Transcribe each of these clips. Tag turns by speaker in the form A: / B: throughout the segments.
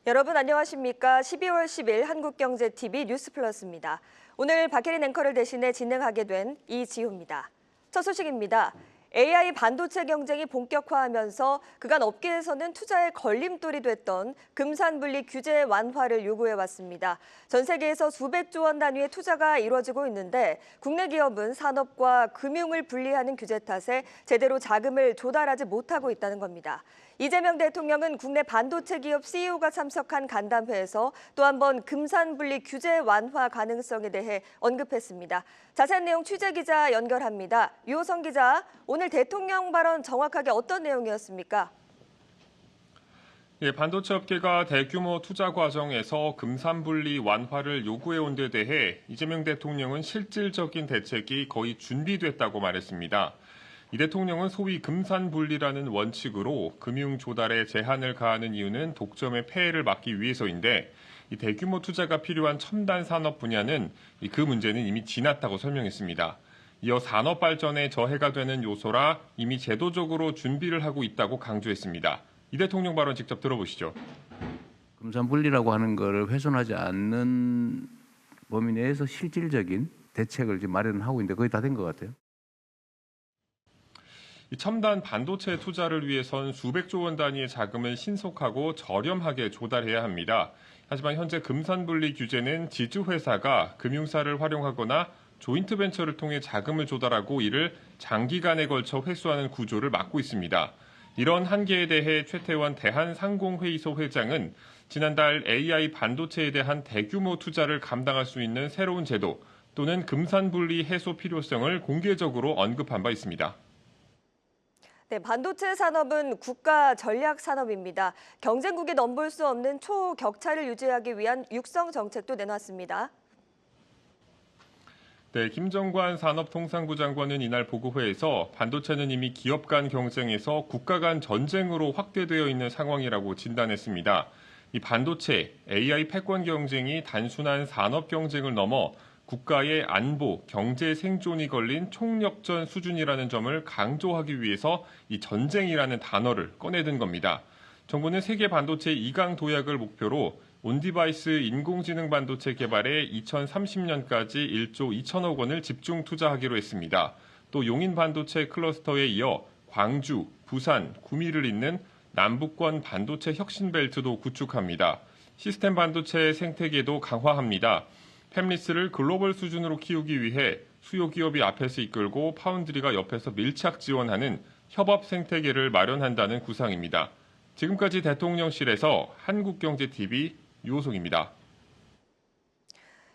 A: 여러분 안녕하십니까? 12월 10일 한국경제TV 뉴스플러스입니다. 오늘 박혜린 앵커를 대신해 진행하게 된 이지호입니다. 첫 소식입니다. AI 반도체 경쟁이 본격화하면서 그간 업계에서는 투자의 걸림돌이 됐던 금산분리 규제 완화를 요구해왔습니다. 전 세계에서 수백조 원 단위의 투자가 이루어지고 있는데 국내 기업은 산업과 금융을 분리하는 규제 탓에 제대로 자금을 조달하지 못하고 있다는 겁니다. 이재명 대통령은 국내 반도체 기업 CEO가 참석한 간담회에서 또 한 번 금산분리 규제 완화 가능성에 대해 언급했습니다. 자세한 내용 취재기자 연결합니다. 유호성 기자, 오늘 대통령 발언 정확하게 어떤 내용이었습니까?
B: 반도체 업계가 대규모 투자 과정에서 금산분리 완화를 요구해온 데 대해 이재명 대통령은 실질적인 대책이 거의 준비됐다고 말했습니다. 이 대통령은 소위 금산분리라는 원칙으로 금융 조달에 제한을 가하는 이유는 독점의 폐해를 막기 위해서인데 이 대규모 투자가 필요한 첨단 산업 분야는 그 문제는 이미 지났다고 설명했습니다. 이어 산업 발전에 저해가 되는 요소라 이미 제도적으로 준비를 하고 있다고 강조했습니다. 이 대통령 발언 직접 들어보시죠.
C: 금산분리라고 하는 것을 훼손하지 않는 범위 내에서 실질적인 대책을 지금 마련하고 있는데 거의 다 된 것 같아요.
B: 이 첨단 반도체 투자를 위해선 수백조 원 단위의 자금을 신속하고 저렴하게 조달해야 합니다. 하지만 현재 금산분리 규제는 지주회사가 금융사를 활용하거나 조인트 벤처를 통해 자금을 조달하고 이를 장기간에 걸쳐 회수하는 구조를 막고 있습니다. 이런 한계에 대해 최태원 대한상공회의소 회장은 지난달 AI 반도체에 대한 대규모 투자를 감당할 수 있는 새로운 제도 또는 금산분리 해소 필요성을 공개적으로 언급한 바 있습니다.
A: 네, 반도체 산업은 국가 전략 산업입니다. 경쟁국이 넘볼 수 없는 초격차를 유지하기 위한 육성 정책도 내놨습니다.
B: 네, 김정관 산업통상부 장관은 이날 보고회에서 반도체는 이미 기업 간 경쟁에서 국가 간 전쟁으로 확대되어 있는 상황이라고 진단했습니다. 이 반도체, AI 패권 경쟁이 단순한 산업 경쟁을 넘어 국가의 안보, 경제 생존이 걸린 총력전 수준이라는 점을 강조하기 위해서 이 전쟁이라는 단어를 꺼내든 겁니다. 정부는 세계 반도체 2강 도약을 목표로 온디바이스 인공지능 반도체 개발에 2030년까지 1조 2천억 원을 집중 투자하기로 했습니다. 또 용인 반도체 클러스터에 이어 광주, 부산, 구미를 잇는 남북권 반도체 혁신벨트도 구축합니다. 시스템 반도체 생태계도 강화합니다. 팹리스를 글로벌 수준으로 키우기 위해 수요 기업이 앞에서 이끌고 파운드리가 옆에서 밀착 지원하는 협업 생태계를 마련한다는 구상입니다. 지금까지 대통령실에서 한국경제TV 유호성입니다.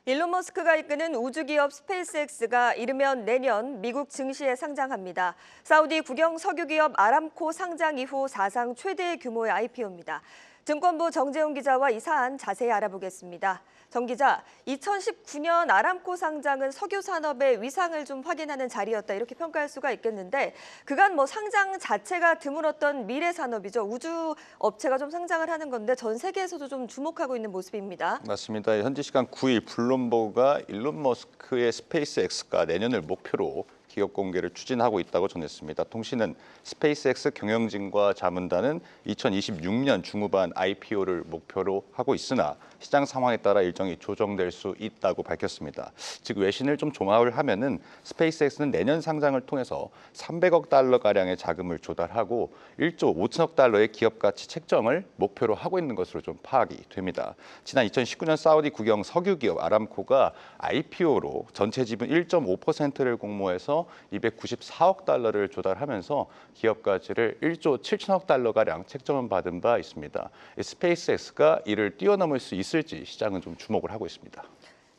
A: 일론 머스크가 이끄는 우주기업 스페이스X가 이르면 내년 미국 증시에 상장합니다. 사우디 국영 석유기업 아람코 상장 이후 사상 최대 규모의 IPO입니다. 증권부 정재훈 기자와 이 사안 자세히 알아보겠습니다. 정 기자, 2019년 아람코 상장은 석유 산업의 위상을 좀 확인하는 자리였다 이렇게 평가할 수가 있겠는데 그간 상장 자체가 드물었던 미래 산업이죠. 우주 업체가 좀 상장을 하는 건데 전 세계에서도 좀 주목하고 있는 모습입니다.
D: 맞습니다. 현지 시간 9일 블룸버그가 일론 머스크의 스페이스X가 내년을 목표로 기업 공개를 추진하고 있다고 전했습니다. 통신은 스페이스X 경영진과 자문단은 2026년 중후반 IPO를 목표로 하고 있으나 시장 상황에 따라 일정이 조정될 수 있다고 밝혔습니다. 즉 외신을 좀 종합을 하면은 스페이스X는 내년 상장을 통해서 300억 달러 가량의 자금을 조달하고 1조 5천억 달러의 기업 가치 책정을 목표로 하고 있는 것으로 좀 파악이 됩니다. 지난 2019년 사우디 국영 석유 기업 아람코가 IPO로 전체 지분 1.5%를 공모해서 294억 달러를 조달하면서 기업 가치를 1조 7천억 달러 가량 책정을 받은 바 있습니다. 스페이스X가 이를 뛰어넘을 수 있을지 시장은 좀 주목을 하고 있습니다.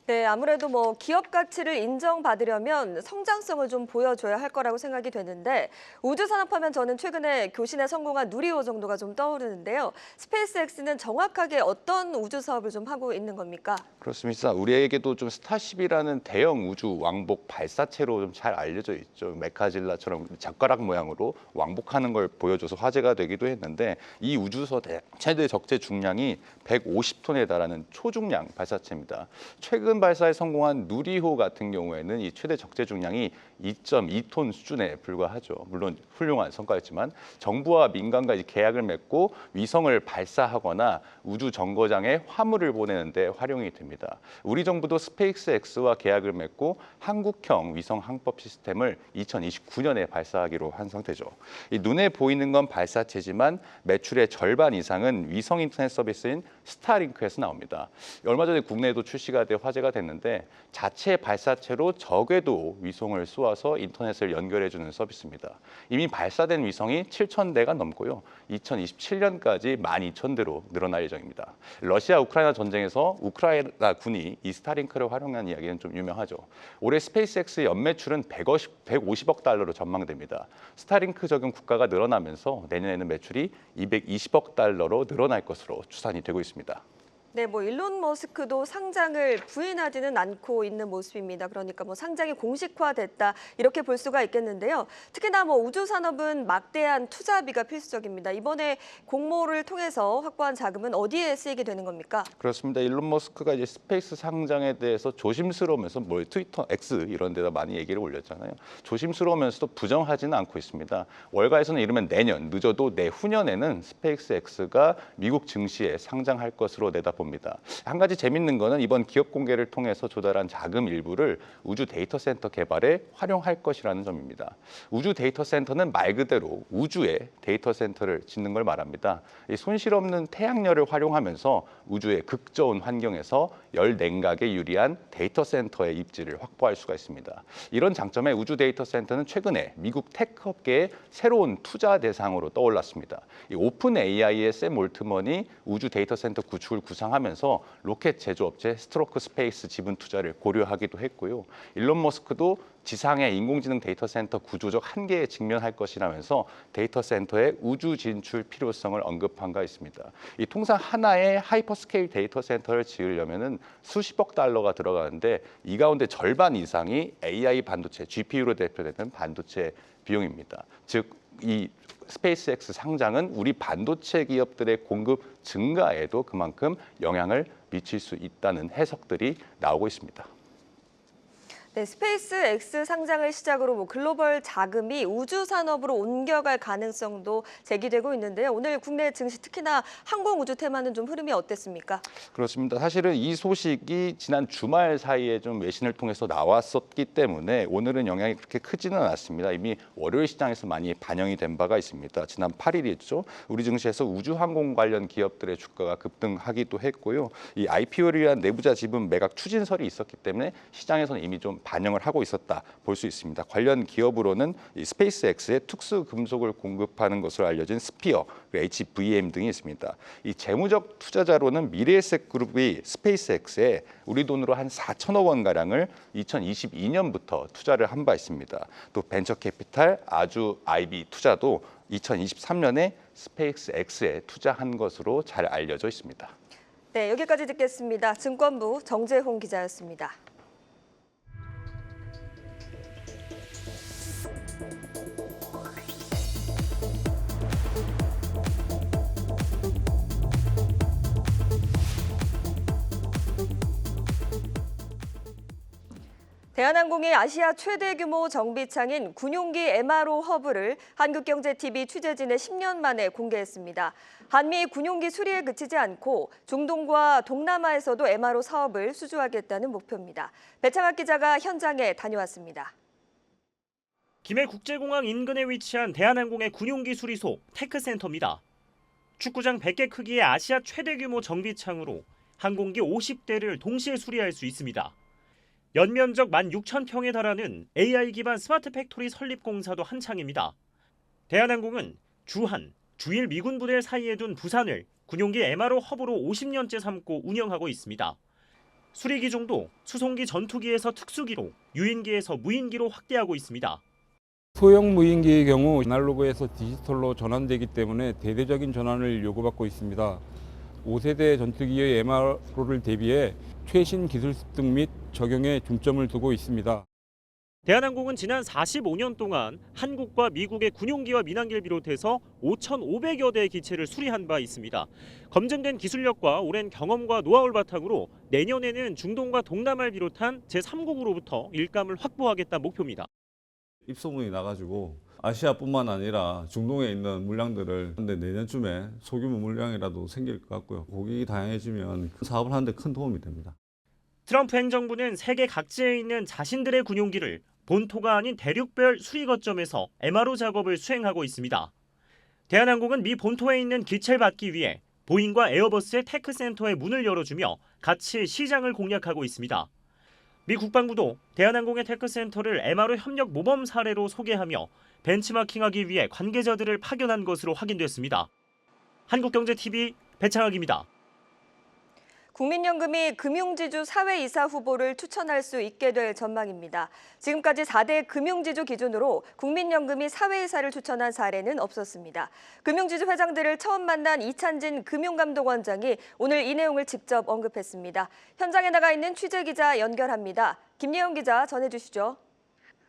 A: 네, 아무래도 기업 가치를 인정받으려면 성장성을 좀 보여줘야 할 거라고 생각이 되는데 우주 산업하면 저는 최근에 교신에 성공한 누리호 정도가 좀 떠오르는데요. 스페이스X는 정확하게 어떤 우주 사업을 좀 하고 있는 겁니까?
D: 그렇습니다. 우리에게도 좀 스타쉽이라는 대형 우주 왕복 발사체로 좀 잘 알려져 있죠. 메카질라처럼 젓가락 모양으로 왕복하는 걸 보여줘서 화제가 되기도 했는데 이 우주선 최대 적재 중량이 150톤에 달하는 초중량 발사체입니다. 최근 최근 발사에 성공한 누리호 같은 경우에는 이 최대 적재 중량이 2.2톤 수준에 불과하죠. 물론 훌륭한 성과였지만 정부와 민간과 이제 계약을 맺고 위성을 발사하거나 우주 정거장에 화물을 보내는 데 활용이 됩니다. 우리 정부도 스페이스X와 계약을 맺고 한국형 위성 항법 시스템을 2029년에 발사하기로 한 상태죠. 이 눈에 보이는 건 발사체지만 매출의 절반 이상은 위성 인터넷 서비스인 스타링크에서 나옵니다. 얼마 전에 국내에도 출시가 돼 화제가 됐는데 자체 발사체로 적외도 위성을 쏘아서 인터넷을 연결해주는 서비스입니다. 이미 발사된 위성이 7,000대가 넘고요. 2027년까지 12,000대로 늘어날 예정입니다. 러시아 우크라이나 전쟁에서 우크라이나 군이 이 스타링크를 활용한 이야기는 좀 유명하죠. 올해 스페이스X의 연매출은 150억 달러로 전망됩니다. 스타링크 적용 국가가 늘어나면서 내년에는 매출이 220억 달러로 늘어날 것으로 추산이 되고 있습니다.
A: 네, 일론 머스크도 상장을 부인하지는 않고 있는 모습입니다. 그러니까 상장이 공식화됐다 이렇게 볼 수가 있겠는데요. 특히나 우주 산업은 막대한 투자비가 필수적입니다. 이번에 공모를 통해서 확보한 자금은 어디에 쓰이게 되는 겁니까?
D: 그렇습니다. 일론 머스크가 이제 스페이스 상장에 대해서 조심스러우면서 트위터 X 이런 데다 많이 얘기를 올렸잖아요. 조심스러우면서도 부정하지는 않고 있습니다. 월가에서는 이르면 내년, 늦어도 내후년에는 스페이스 X가 미국 증시에 상장할 것으로 내다봅니다. 한 가지 재밌는 거는 이번 기업 공개를 통해서 조달한 자금 일부를 우주 데이터 센터 개발에 활용할 것이라는 점입니다. 우주 데이터 센터는 말 그대로 우주에 데이터 센터를 짓는 걸 말합니다. 이 손실 없는 태양열을 활용하면서 우주의 극저온 환경에서 열 냉각에 유리한 데이터 센터의 입지를 확보할 수가 있습니다. 이런 장점에 우주 데이터 센터는 최근에 미국 테크 업계의 새로운 투자 대상으로 떠올랐습니다. 이 오픈 AI의 샘 올트먼이 우주 데이터 센터 구축을 구상하면서 로켓 제조업체 스트로크 스페이스 지분 투자를 고려하기도 했고요. 일론 머스크도 지상의 인공지능 데이터 센터 구조적 한계에 직면할 것이라면서 데이터 센터의 우주 진출 필요성을 언급한 바 있습니다. 이 통상 하나의 하이퍼스케일 데이터 센터를 지으려면은 수십억 달러가 들어가는데 이 가운데 절반 이상이 AI 반도체, GPU로 대표되는 반도체 비용입니다. 즉, 이 스페이스X 상장은 우리 반도체 기업들의 공급 증가에도 그만큼 영향을 미칠 수 있다는 해석들이 나오고 있습니다.
A: 네, 스페이스X 상장을 시작으로 글로벌 자금이 우주 산업으로 옮겨갈 가능성도 제기되고 있는데요. 오늘 국내 증시 특히나 항공우주 테마는 좀 흐름이 어땠습니까?
D: 그렇습니다. 사실은 이 소식이 지난 주말 사이에 좀 외신을 통해서 나왔었기 때문에 오늘은 영향이 그렇게 크지는 않았습니다. 이미 월요일 시장에서 많이 반영이 된 바가 있습니다. 지난 8일이었죠. 우리 증시에서 우주항공 관련 기업들의 주가가 급등하기도 했고요. 이 IPO를 위한 내부자 지분 매각 추진설이 있었기 때문에 시장에서는 이미 좀 반영을 하고 있었다 볼 수 있습니다. 관련 기업으로는 이 스페이스X에 특수 금속을 공급하는 것으로 알려진 스피어, HVM 등이 있습니다. 이 재무적 투자자로는 미래에셋 그룹이 스페이스X에 우리 돈으로 한 4천억 원 가량을 2022년부터 투자를 한 바 있습니다. 또 벤처 캐피탈 아주 IB 투자도 2023년에 스페이스X에 투자한 것으로 잘 알려져 있습니다.
A: 네, 여기까지 듣겠습니다. 증권부 정재홍 기자였습니다. 대한항공이 아시아 최대 규모 정비창인 군용기 MRO 허브를 한국경제TV 취재진에 10년 만에 공개했습니다. 한미 군용기 수리에 그치지 않고 중동과 동남아에서도 MRO 사업을 수주하겠다는 목표입니다. 배창학 기자가 현장에 다녀왔습니다.
E: 김해 국제공항 인근에 위치한 대한항공의 군용기 수리소 테크센터입니다. 축구장 100개 크기의 아시아 최대 규모 정비창으로 항공기 50대를 동시에 수리할 수 있습니다. 연면적 16,000평에 달하는 AI 기반 스마트 팩토리 설립 공사도 한창입니다. 대한항공은 주한, 주일 미군 부대 사이에 둔 부산을 군용기 MRO 허브로 50년째 삼고 운영하고 있습니다. 수리 기종도 수송기 전투기에서 특수기로, 유인기에서 무인기로 확대하고 있습니다.
F: 소형 무인기의 경우 아날로그에서 디지털로 전환되기 때문에 대대적인 전환을 요구받고 있습니다. 5세대 전투기의 MRO를 대비해 최신 기술 습득 및 적용에 중점을 두고 있습니다.
E: 대한항공은 지난 45년 동안 한국과 미국의 군용기와 민항기를 비롯해서 5,500여 대의 기체를 수리한 바 있습니다. 검증된 기술력과 오랜 경험과 노하우를 바탕으로 내년에는 중동과 동남아를 비롯한 제3국으로부터 일감을 확보하겠다는 목표입니다.
G: 입소문이 나가지고 아시아뿐만 아니라 중동에 있는 물량들을 하는데 내년쯤에 소규모 물량이라도 생길 것 같고요. 고객이 다양해지면 사업을 하는데 큰 도움이 됩니다.
E: 트럼프 행정부는 세계 각지에 있는 자신들의 군용기를 본토가 아닌 대륙별 수리 거점에서 MRO 작업을 수행하고 있습니다. 대한항공은 미 본토에 있는 기체를 받기 위해 보잉과 에어버스의 테크센터에 문을 열어주며 같이 시장을 공략하고 있습니다. 미 국방부도 대한항공의 테크센터를 MRO 협력 모범 사례로 소개하며 벤치마킹하기 위해 관계자들을 파견한 것으로 확인됐습니다. 한국경제TV 배창학입니다.
A: 국민연금이 금융지주 사회이사 후보를 추천할 수 있게 될 전망입니다. 지금까지 4대 금융지주 기준으로 국민연금이 사회이사를 추천한 사례는 없었습니다. 금융지주 회장들을 처음 만난 이찬진 금융감독원장이 오늘 이 내용을 직접 언급했습니다. 현장에 나가 있는 취재기자 연결합니다. 김예영 기자 전해주시죠.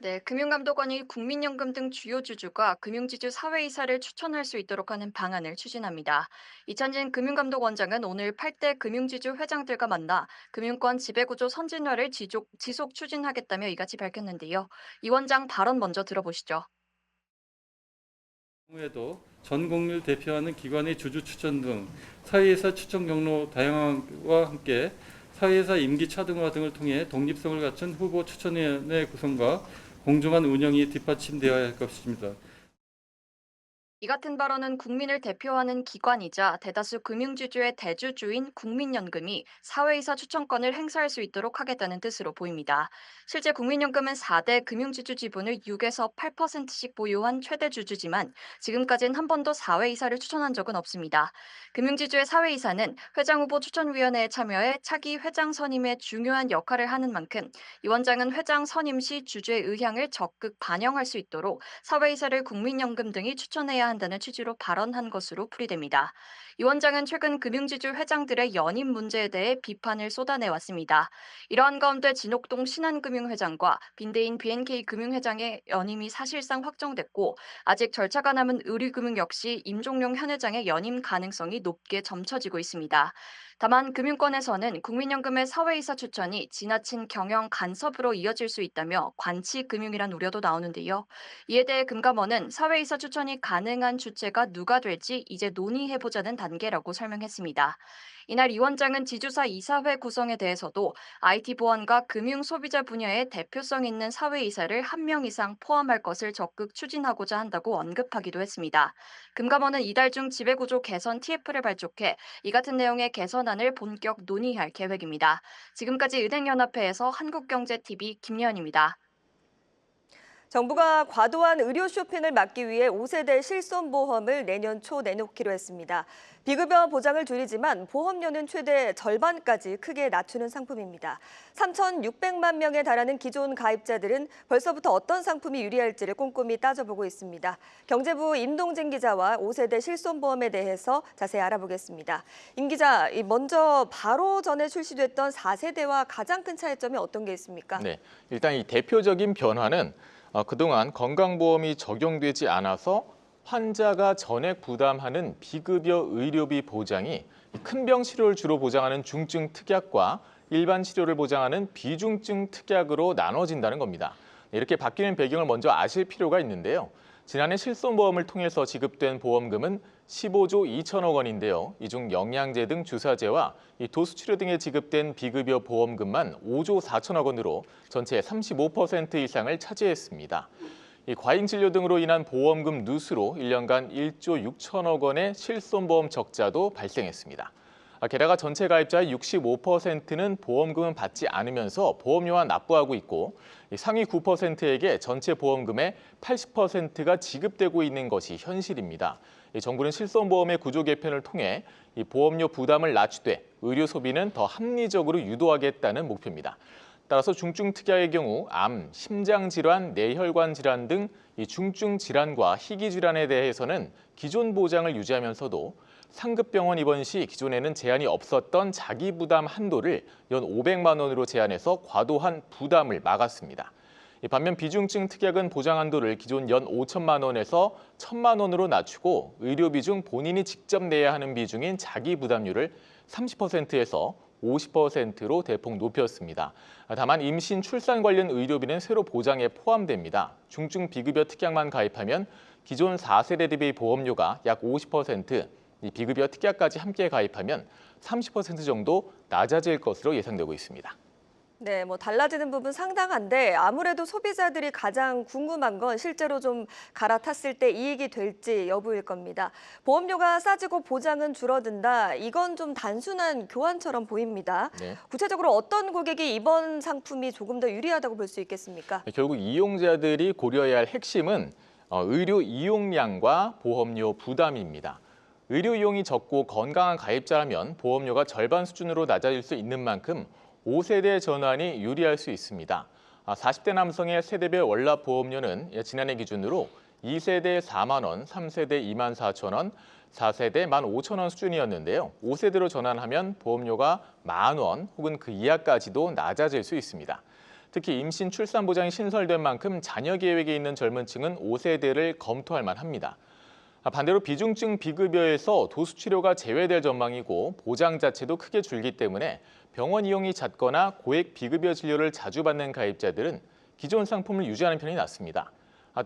H: 네, 금융감독원이 국민연금 등 주요 주주가 금융지주 사회이사를 추천할 수 있도록 하는 방안을 추진합니다. 이찬진 금융감독원장은 오늘 8대 금융지주 회장들과 만나 금융권 지배구조 선진화를 지속 추진하겠다며 이같이 밝혔는데요. 이 원장 발언 먼저 들어보시죠.
I: 경우에도 전 국민을 대표하는 기관의 주주 추천 등 사회이사 추천 경로 다양화와 함께 사회이사 임기 차등화 등을 통해 독립성을 갖춘 후보 추천위원회 구성과 공정한 운영이 뒷받침되어야 할 것입니다.
H: 이 같은 발언은 국민을 대표하는 기관이자 대다수 금융지주의 대주주인 국민연금이 사회이사 추천권을 행사할 수 있도록 하겠다는 뜻으로 보입니다. 실제 국민연금은 4대 금융지주 지분을 6에서 8%씩 보유한 최대 주주지만 지금까지는 한 번도 사회이사를 추천한 적은 없습니다. 금융지주의 사회이사는 회장후보 추천위원회에 참여해 차기 회장 선임에 중요한 역할을 하는 만큼 이 원장은 회장 선임 시 주주의 의향을 적극 반영할 수 있도록 사회이사를 국민연금 등이 추천해야 한다는 취지로 발언한 것으로 풀이됩니다. 이 원장은 최근 금융지주 회장들의 연임 문제에 대해 비판을 쏟아내왔습니다. 이러한 가운데 진옥동 신한금융회장과 빈대인 BNK 금융회장의 연임이 사실상 확정됐고 아직 절차가 남은 의류금융 역시 임종용 현 회장의 연임 가능성이 높게 점쳐지고 있습니다. 다만 금융권에서는 국민연금의 사회이사 추천이 지나친 경영 간섭으로 이어질 수 있다며 관치금융이란 우려도 나오는데요. 이에 대해 금감원은 사회이사 추천이 가능한 주체가 누가 될지 이제 논의해보자는 단계라고 설명했습니다. 이날 이 원장은 지주사 이사회 구성에 대해서도 IT 보안과 금융 소비자 분야에 대표성 있는 사회이사를 1명 이상 포함할 것을 적극 추진하고자 한다고 언급하기도 했습니다. 금감원은 이달 중 지배구조 개선 TF를 발족해 이 같은 내용의 개선안을 본격 논의할 계획입니다. 지금까지 은행연합회에서 한국경제TV 김예연입니다.
A: 정부가 과도한 의료 쇼핑을 막기 위해 5세대 실손보험을 내년 초 내놓기로 했습니다. 비급여 보장을 줄이지만 보험료는 최대 절반까지 크게 낮추는 상품입니다. 3,600만 명에 달하는 기존 가입자들은 벌써부터 어떤 상품이 유리할지를 꼼꼼히 따져보고 있습니다. 경제부 임동진 기자와 5세대 실손보험에 대해서 자세히 알아보겠습니다. 임 기자, 먼저 바로 전에 출시됐던 4세대와 가장 큰 차이점이 어떤 게 있습니까?
J: 네, 일단 이 대표적인 변화는 그동안 건강보험이 적용되지 않아서 환자가 전액 부담하는 비급여 의료비 보장이 큰 병 치료를 주로 보장하는 중증 특약과 일반 치료를 보장하는 비중증 특약으로 나눠진다는 겁니다. 이렇게 바뀌는 배경을 먼저 아실 필요가 있는데요. 지난해 실손보험을 통해서 지급된 보험금은 15조 2천억 원인데요. 이 중 영양제 등 주사제와 도수치료 등에 지급된 비급여 보험금만 5조 4천억 원으로 전체의 35% 이상을 차지했습니다. 이 과잉진료 등으로 인한 보험금 누수로 1년간 1조 6천억 원의 실손보험 적자도 발생했습니다. 게다가 전체 가입자의 65%는 보험금은 받지 않으면서 보험료만 납부하고 있고 상위 9%에게 전체 보험금의 80%가 지급되고 있는 것이 현실입니다. 정부는 실손보험의 구조 개편을 통해 보험료 부담을 낮추되 의료 소비는 더 합리적으로 유도하겠다는 목표입니다. 따라서 중증 특약의 경우 암, 심장질환, 뇌혈관 질환 등 중증 질환과 희귀 질환에 대해서는 기존 보장을 유지하면서도 상급병원 입원 시 기존에는 제한이 없었던 자기 부담 한도를 연 500만 원으로 제한해서 과도한 부담을 막았습니다. 반면 비중증 특약은 보장 한도를 기존 연 5천만 원에서 1,000만 원으로 낮추고 의료 비중 본인이 직접 내야 하는 비중인 자기 부담률을 30%에서 50%로 대폭 높였습니다. 다만 임신, 출산 관련 의료비는 새로 보장에 포함됩니다. 중증 비급여 특약만 가입하면 기존 4세대 대비 보험료가 약 50%, 이 비급여 특약까지 함께 가입하면 30% 정도 낮아질 것으로 예상되고 있습니다.
A: 네, 달라지는 부분 상당한데 아무래도 소비자들이 가장 궁금한 건 실제로 좀 갈아탔을 때 이익이 될지 여부일 겁니다. 보험료가 싸지고 보장은 줄어든다. 이건 좀 단순한 교환처럼 보입니다.
J: 네.
A: 구체적으로 어떤 고객이 이번 상품이 조금 더 유리하다고 볼 수 있겠습니까?
J: 결국 이용자들이 고려해야 할 핵심은 의료 이용량과 보험료 부담입니다. 의료 이용이 적고 건강한 가입자라면 보험료가 절반 수준으로 낮아질 수 있는 만큼 5세대 전환이 유리할 수 있습니다. 40대 남성의 세대별 월납 보험료는 지난해 기준으로 2세대 4만 원, 3세대 2만 4천 원, 4세대 1만 5천 원 수준이었는데요. 5세대로 전환하면 보험료가 1만 원 혹은 그 이하까지도 낮아질 수 있습니다. 특히 임신, 출산 보장이 신설된 만큼 자녀 계획에 있는 젊은 층은 5세대를 검토할 만합니다. 반대로 비중증 비급여에서 도수 치료가 제외될 전망이고 보장 자체도 크게 줄기 때문에 병원 이용이 잦거나 고액 비급여 진료를 자주 받는 가입자들은 기존 상품을 유지하는 편이 낫습니다.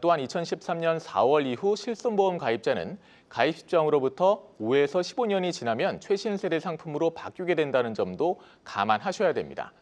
J: 또한 2013년 4월 이후 실손보험 가입자는 가입 시점으로부터 5에서 15년이 지나면 최신 세대 상품으로 바뀌게 된다는 점도 감안하셔야 됩니다.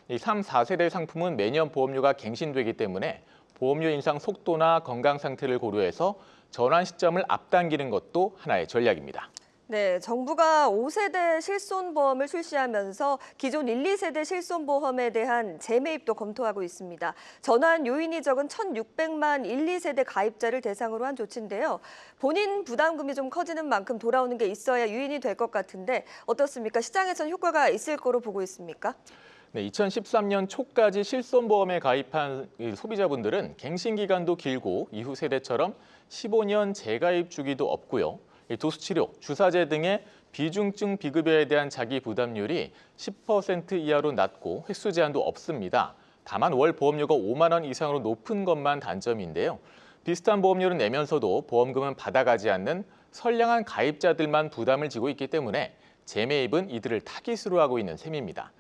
J: 이 3, 4세대 상품은 매년 보험료가 갱신되기 때문에 보험료 인상 속도나 건강 상태를 고려해서 전환 시점을 앞당기는 것도 하나의 전략입니다.
A: 네, 정부가 5세대 실손보험을 출시하면서 기존 1, 2세대 실손보험에 대한 재매입도 검토하고 있습니다. 전환 요인이 적은 1,600만 1, 2세대 가입자를 대상으로 한 조치인데요. 본인 부담금이 좀 커지는 만큼 돌아오는 게 있어야 유인이 될 것 같은데 어떻습니까? 시장에선 효과가 있을 거로 보고 있습니까?
J: 네, 2013년 초까지 실손보험에 가입한 소비자분들은 갱신 기간도 길고 이후 세대처럼 15년 재가입 주기도 없고요. 도수치료, 주사제 등의 비중증 비급여에 대한 자기 부담률이 10% 이하로 낮고 횟수 제한도 없습니다. 다만 월 보험료가 5만 원 이상으로 높은 것만 단점인데요. 비슷한 보험료를 내면서도 보험금은 받아가지 않는 선량한 가입자들만 부담을 지고 있기 때문에 재매입은 이들을 타깃으로 하고 있는 셈입니다.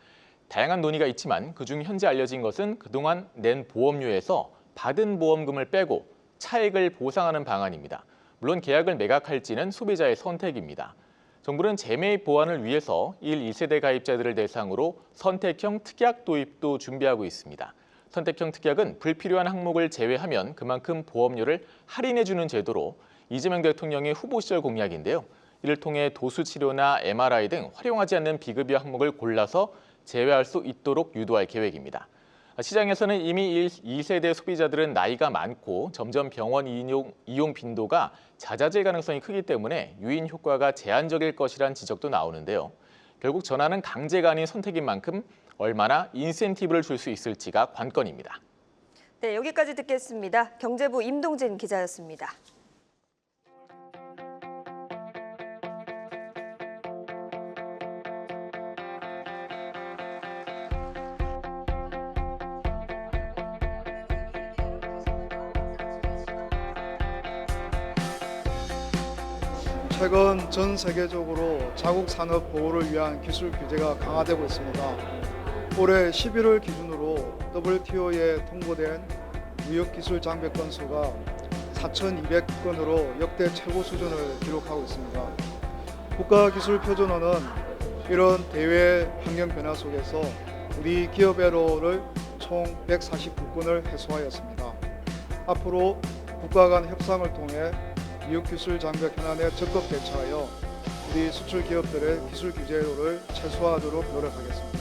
J: 다양한 논의가 있지만 그중 현재 알려진 것은 그동안 낸 보험료에서 받은 보험금을 빼고 차액을 보상하는 방안입니다. 물론 계약을 매각할지는 소비자의 선택입니다. 정부는 재매입 보완을 위해서 1, 2세대 가입자들을 대상으로 선택형 특약 도입도 준비하고 있습니다. 선택형 특약은 불필요한 항목을 제외하면 그만큼 보험료를 할인해주는 제도로 이재명 대통령의 후보 시절 공약인데요. 이를 통해 도수치료나 MRI 등 활용하지 않는 비급여 항목을 골라서 제외할 수 있도록 유도할 계획입니다. 시장에서는 이미 1, 2세대 소비자들은 나이가 많고 점점 병원 이용 빈도가 잦아질 가능성이 크기 때문에 유인 효과가 제한적일 것이란 지적도 나오는데요. 결국 전환은 강제가 아닌 선택인 만큼 얼마나 인센티브를 줄 수 있을지가 관건입니다.
A: 네, 여기까지 듣겠습니다. 경제부 임동진 기자였습니다.
K: 최근 전 세계적으로 자국 산업 보호를 위한 기술 규제가 강화되고 있습니다. 올해 11월 기준으로 WTO에 통보된 무역기술 장벽 건수가 4,200건으로 역대 최고 수준을 기록하고 있습니다. 국가기술표준원은 이런 대외 환경 변화 속에서 우리 기업애로를 총 149건을 해소하였습니다. 앞으로 국가 간 협상을 통해 무역기술 장벽 현안에 적극 대처하여 우리 수출 기업들의 기술 규제로를 최소화하도록 노력하겠습니다.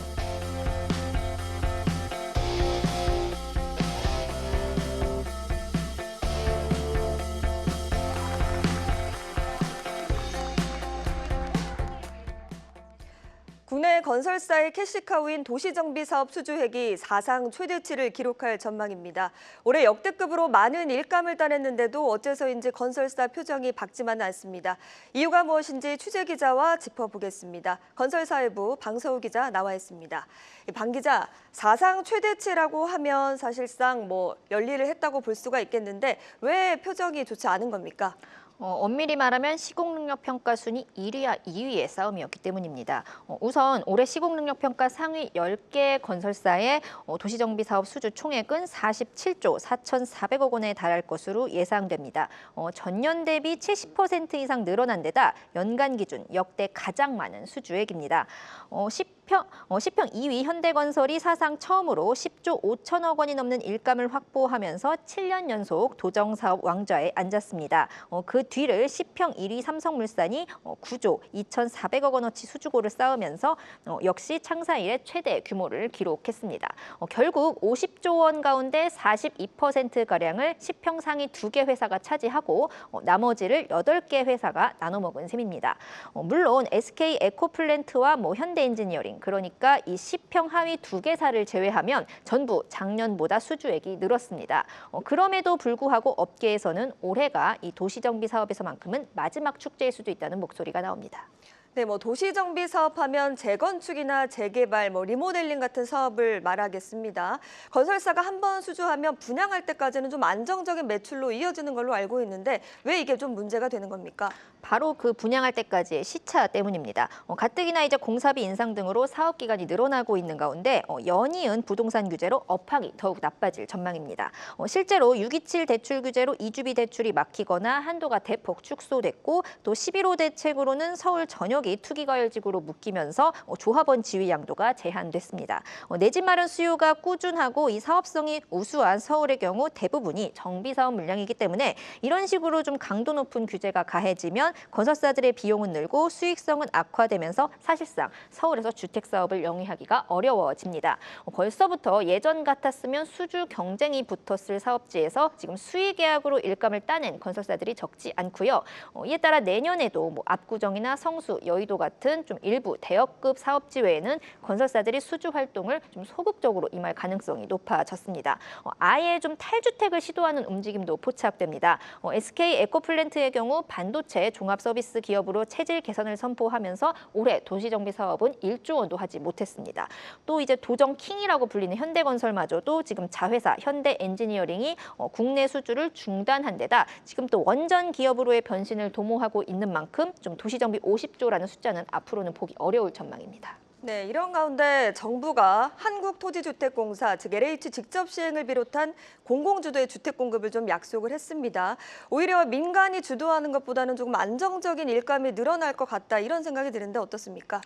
A: 국내 건설사의 캐시카우인 도시정비사업 수주액이 사상 최대치를 기록할 전망입니다. 올해 역대급으로 많은 일감을 따냈는데도 어째서인지 건설사 표정이 밝지만은 않습니다. 이유가 무엇인지 취재기자와 짚어보겠습니다. 건설사회부 방서우 기자 나와 있습니다. 방 기자, 사상 최대치라고 하면 사실상 열일을 했다고 볼 수가 있겠는데 왜 표정이 좋지 않은 겁니까?
L: 엄밀히 말하면 시공능력평가 순위 1위와 2위의 싸움이었기 때문입니다. 우선 올해 시공능력평가 상위 10개 건설사의 도시정비사업 수주 총액은 47조 4,400억 원에 달할 것으로 예상됩니다. 전년 대비 70% 이상 늘어난 데다 연간 기준 역대 가장 많은 수주액입니다. 10평 2위 현대건설이 사상 처음으로 10조 5천억 원이 넘는 일감을 확보하면서 7년 연속 도정사업 왕좌에 앉았습니다. 그 뒤를 10평 1위 삼성물산이 9조 2,400억 원어치 수주고를 쌓으면서 역시 창사 이래 최대 규모를 기록했습니다. 결국 50조 원 가운데 42%가량을 10평 상위 2개 회사가 차지하고 나머지를 8개 회사가 나눠먹은 셈입니다. 물론 SK 에코플랜트와 현대엔지니어링, 그러니까 이 10평 하위 2개사를 제외하면 전부 작년보다 수주액이 늘었습니다. 그럼에도 불구하고 업계에서는 올해가 이 도시정비 사업에서만큼은 마지막 축제일 수도 있다는 목소리가 나옵니다.
A: 네, 도시정비 사업하면 재건축이나 재개발, 리모델링 같은 사업을 말하겠습니다. 건설사가 한 번 수주하면 분양할 때까지는 좀 안정적인 매출로 이어지는 걸로 알고 있는데 왜 이게 좀 문제가 되는 겁니까?
L: 바로 그 분양할 때까지의 시차 때문입니다. 가뜩이나 이제 공사비 인상 등으로 사업 기간이 늘어나고 있는 가운데 연이은 부동산 규제로 업황이 더욱 나빠질 전망입니다. 실제로 627 대출 규제로 이주비 대출이 막히거나 한도가 대폭 축소됐고 또 11호 대책으로는 서울 전역이 투기과열지구로 묶이면서 조합원 지위 양도가 제한됐습니다. 내 집 마련 수요가 꾸준하고 이 사업성이 우수한 서울의 경우 대부분이 정비사업 물량이기 때문에 이런 식으로 좀 강도 높은 규제가 가해지면 건설사들의 비용은 늘고 수익성은 악화되면서 사실상 서울에서 주택사업을 영위하기가 어려워집니다. 벌써부터 예전 같았으면 수주 경쟁이 붙었을 사업지에서 지금 수의계약으로 일감을 따낸 건설사들이 적지 않고요. 이에 따라 내년에도 압구정이나 성수, 여의도 같은 좀 일부 대역급 사업지 외에는 건설사들이 수주 활동을 좀 소극적으로 임할 가능성이 높아졌습니다. 아예 좀 탈주택을 시도하는 움직임도 포착됩니다. SK 에코플랜트의 경우 반도체 종합 서비스 기업으로 체질 개선을 선포하면서 올해 도시정비 사업은 1조 원도 하지 못했습니다. 또 이제 도정킹이라고 불리는 현대건설마저도 지금 자회사 현대엔지니어링이 국내 수주를 중단한 데다 지금 또 원전 기업으로의 변신을 도모하고 있는 만큼 좀 도시정비 50조라는 숫자는 앞으로는 보기 어려울 전망입니다.
A: 네, 이런 가운데 정부가 한국토지주택공사, 즉 LH 직접 시행을 비롯한 공공주도의 주택 공급을 좀 약속을 했습니다. 오히려 민간이 주도하는 것보다는 조금 안정적인 일감이 늘어날 것 같다 이런 생각이 드는데 어떻습니까?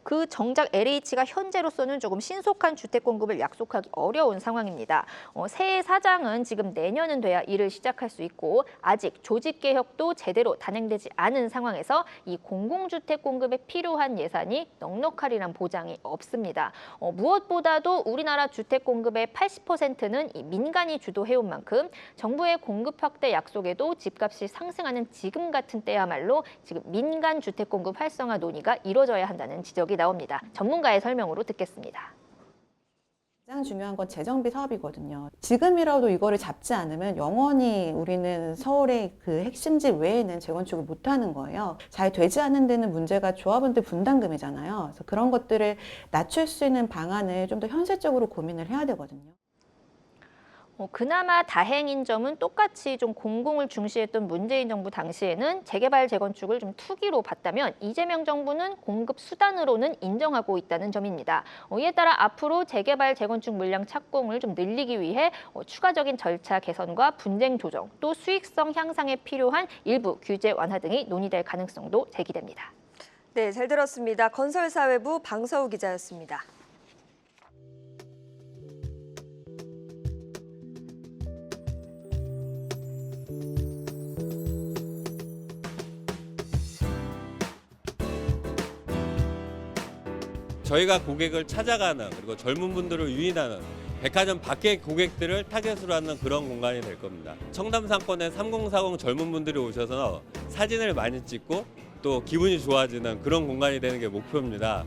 L: 그 정작 LH가 현재로서는 조금 신속한 주택 공급을 약속하기 어려운 상황입니다. 새 사장은 지금 내년은 돼야 일을 시작할 수 있고 아직 조직 개혁도 제대로 단행되지 않은 상황에서 이 공공주택 공급에 필요한 예산이 넉넉하리란 보장이 없습니다. 무엇보다도 우리나라 주택 공급의 80%는 이 민간이 주도해온 만큼 정부의 공급 확대 약속에도 집값이 상승하는 지금 같은 때야말로 지금 민간 주택 공급 활성화 논의가 이뤄져야 한다는 지적이 나옵니다. 전문가의 설명으로 듣겠습니다.
M: 가장 중요한 건 재정비 사업이거든요. 지금이라도 이거를 잡지 않으면 영원히 우리는 서울의 그 핵심지 외에는 재건축을 못하는 거예요. 잘 되지 않는 데는 문제가 조합원들 분담금이잖아요. 그래서 그런 것들을 낮출 수 있는 방안을 좀 더 현실적으로 고민을 해야 되거든요.
L: 그나마 다행인 점은 똑같이 좀 공공을 중시했던 문재인 정부 당시에는 재개발 재건축을 좀 투기로 봤다면 이재명 정부는 공급 수단으로는 인정하고 있다는 점입니다. 이에 따라 앞으로 재개발 재건축 물량 착공을 좀 늘리기 위해 추가적인 절차 개선과 분쟁 조정, 또 수익성 향상에 필요한 일부 규제 완화 등이 논의될 가능성도 제기됩니다.
A: 네, 잘 들었습니다. 건설사회부 방서우 기자였습니다.
N: 저희가 고객을 찾아가는 그리고 젊은 분들을 유인하는 백화점 밖의 고객들을 타겟으로 하는 그런 공간이 될 겁니다. 청담 상권에 3040 젊은 분들이 오셔서 사진을 많이 찍고 또 기분이 좋아지는 그런 공간이 되는 게 목표입니다.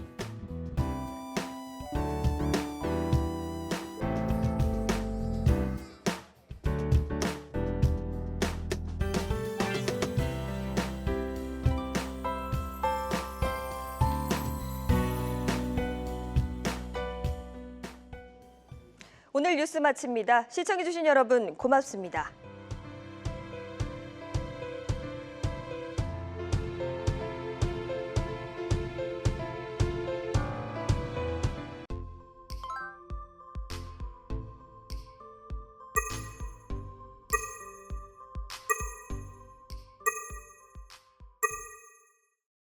A: 오늘 뉴스 마칩니다. 시청해주신 여러분 고맙습니다.